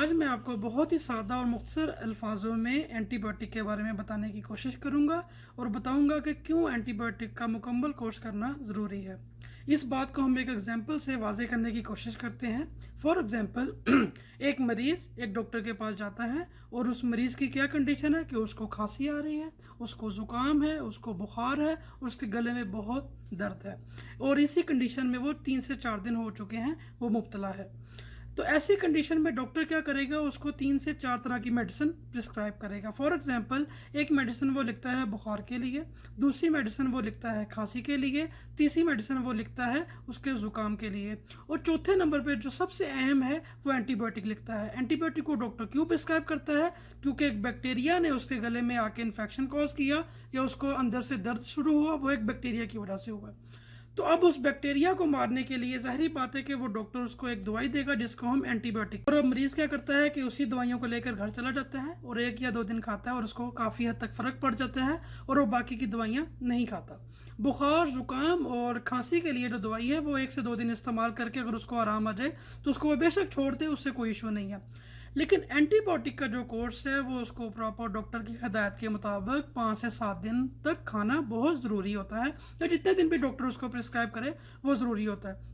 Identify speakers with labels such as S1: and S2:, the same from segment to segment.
S1: آج میں آپ کو بہت ہی سادہ اور مختصر الفاظوں میں اینٹی بایوٹک کے بارے میں بتانے کی کوشش کروں گا اور بتاؤں گا کہ کیوں اینٹی بایوٹک کا مکمل کورس کرنا ضروری ہے۔ اس بات کو ہم ایک ایگزامپل سے واضح کرنے کی کوشش کرتے ہیں۔ فار ایگزامپل ایک مریض ایک ڈاکٹر کے پاس جاتا ہے اور اس مریض کی کیا کنڈیشن ہے کہ اس کو کھانسی آ رہی ہے، اس کو زکام ہے، اس کو بخار ہے اور اس کے گلے میں بہت درد ہے، اور اسی کنڈیشن میں وہ 3 سے 4 دن ہو چکے ہیں وہ مبتلا ہے۔ تو ایسی کنڈیشن میں ڈاکٹر کیا کرے گا؟ اس کو 3 سے 4 طرح کی میڈیسن پرسکرائب کرے گا۔ فار ایگزامپل ایک میڈیسن وہ لکھتا ہے بخار کے لیے، دوسری میڈیسن وہ لکھتا ہے کھانسی کے لیے، تیسری میڈیسن وہ لکھتا ہے اس کے زکام کے لیے، اور چوتھے نمبر پہ جو سب سے اہم ہے وہ اینٹی بایوٹک لکھتا ہے۔ اینٹی بایوٹک کو ڈاکٹر کیوں پرسکرائب کرتا ہے؟ کیونکہ ایک بیکٹیریا نے اس کے گلے میں آ کے انفیکشن کوز کیا یا اس کو اندر سے درد شروع ہوا، وہ ایک بیکٹیریا کی وجہ سے ہوا۔ تو اب اس بیکٹیریا کو مارنے کے لیے ظاہری بات ہے کہ وہ ڈاکٹر اس کو ایک دوائی دے گا جس کو ہم اینٹی بایوٹک، اور مریض کیا کرتا ہے کہ اسی دوائیوں کو لے کر گھر چلا جاتا ہے اور 1 یا 2 دن کھاتا ہے اور اس کو کافی حد تک فرق پڑ جاتا ہے اور وہ باقی کی دوائیاں نہیں کھاتا۔ بخار، زکام اور کھانسی کے لیے جو دوائی ہے وہ 1 سے 2 دن استعمال کر کے اگر اس کو آرام آ جائے تو اس کو وہ بے شک چھوڑ دے، اس سے کوئی ایشو نہیں ہے۔ لیکن اینٹی بایوٹک کا جو کورس ہے وہ اس کو پراپر ڈاکٹر کی ہدایت کے مطابق 5 سے 7 دن تک کھانا بہت ضروری ہوتا ہے، یا جتنے دن بھی ڈاکٹر اس کو پرسکرائب کرے وہ ضروری ہوتا ہے۔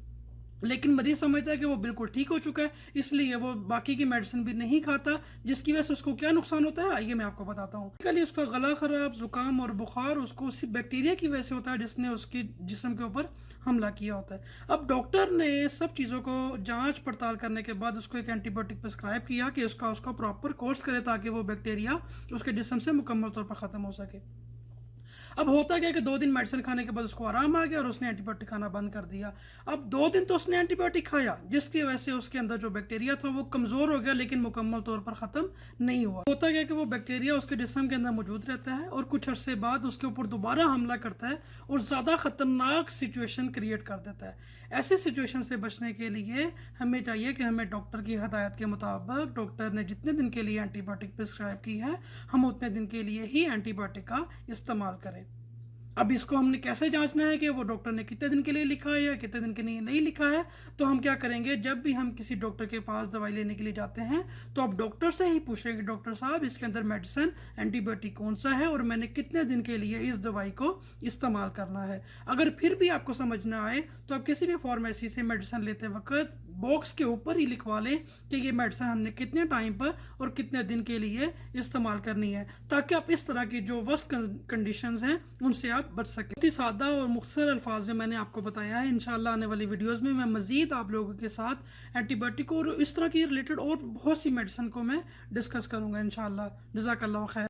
S1: لیکن مریض سمجھتا ہے کہ وہ بالکل ٹھیک ہو چکا ہے، اس لیے وہ باقی کی میڈیسن بھی نہیں کھاتا، جس کی وجہ سے اس کو کیا نقصان ہوتا ہے آئیے میں آپ کو بتاتا ہوں۔ اس کا گلا خراب، زکام اور بخار اس کو اسی بیکٹیریا کی وجہ سے ہوتا ہے جس نے اس کی جسم کے اوپر حملہ کیا ہوتا ہے۔ اب ڈاکٹر نے سب چیزوں کو جانچ پڑتال کرنے کے بعد اس کو ایک اینٹی بایوٹک پرسکرائب کیا کہ اس کا پراپر کورس کرے تاکہ وہ بیکٹیریا اس کے جسم سے مکمل طور پر ختم ہو سکے۔ اب ہوتا گیا کہ 2 دن میڈیسن کھانے کے بعد اس کو آرام آ گیا اور اس نے اینٹی بایوٹک کھانا بند کر دیا۔ اب 2 دن تو اس نے اینٹی بایوٹک کھایا جس کی وجہ سے اس کے اندر جو بیکٹیریا تھا وہ کمزور ہو گیا لیکن مکمل طور پر ختم نہیں ہوا۔ ہوتا گیا کہ وہ بیکٹیریا اس کے جسم کے اندر موجود رہتا ہے اور کچھ عرصے بعد اس کے اوپر دوبارہ حملہ کرتا ہے اور زیادہ خطرناک سچویشن کریٹ کر دیتا ہے۔ ایسی سچویشن سے بچنے کے لیے ہمیں چاہیے کہ ہمیں ڈاکٹر کی ہدایت کے مطابق ڈاکٹر نے جتنے دن کے لیے اینٹی بایوٹک پرسکرائب کی ہے ہم اتنے دن کے لیے ہی اینٹی بایوٹک کا استعمال کریں۔ اب اس کو ہم نے کیسے جانچنا ہے کہ وہ ڈاکٹر نے کتنے دن کے لیے لکھا ہے یا کتنے دن کے لیے نہیں لکھا ہے؟ تو ہم کیا کریں گے، جب بھی ہم کسی ڈاکٹر کے پاس دوائی لینے کے لیے جاتے ہیں تو آپ ڈاکٹر سے ہی پوچھیں کہ ڈاکٹر صاحب اس کے اندر میڈیسن اینٹی بایوٹک کون سا ہے اور میں نے کتنے دن کے لیے اس دوائی کو استعمال کرنا ہے۔ اگر پھر بھی آپ کو سمجھ نہ آئے تو آپ کسی بھی فارمیسی سے میڈیسن لیتے وقت باکس کے اوپر ہی لکھوا لیں کہ یہ میڈیسن ہم نے کتنے ٹائم پر اور کتنے دن کے لیے استعمال کرنی ہے، تاکہ آپ اس طرح کی جو ورسٹ کنڈیشنز ہیں ان سے آپ بچ سکیں۔ بہت ہی سادہ اور مختصر الفاظ میں نے آپ کو بتایا ہے۔ انشاءاللہ آنے والی ویڈیوز میں مزید آپ لوگوں کے ساتھ اینٹی بایوٹک اور اس طرح کی ریلیٹڈ اور بہت سی میڈیسن کو میں ڈسکس کروں گا انشاءاللہ۔ جزاک اللہ خیر۔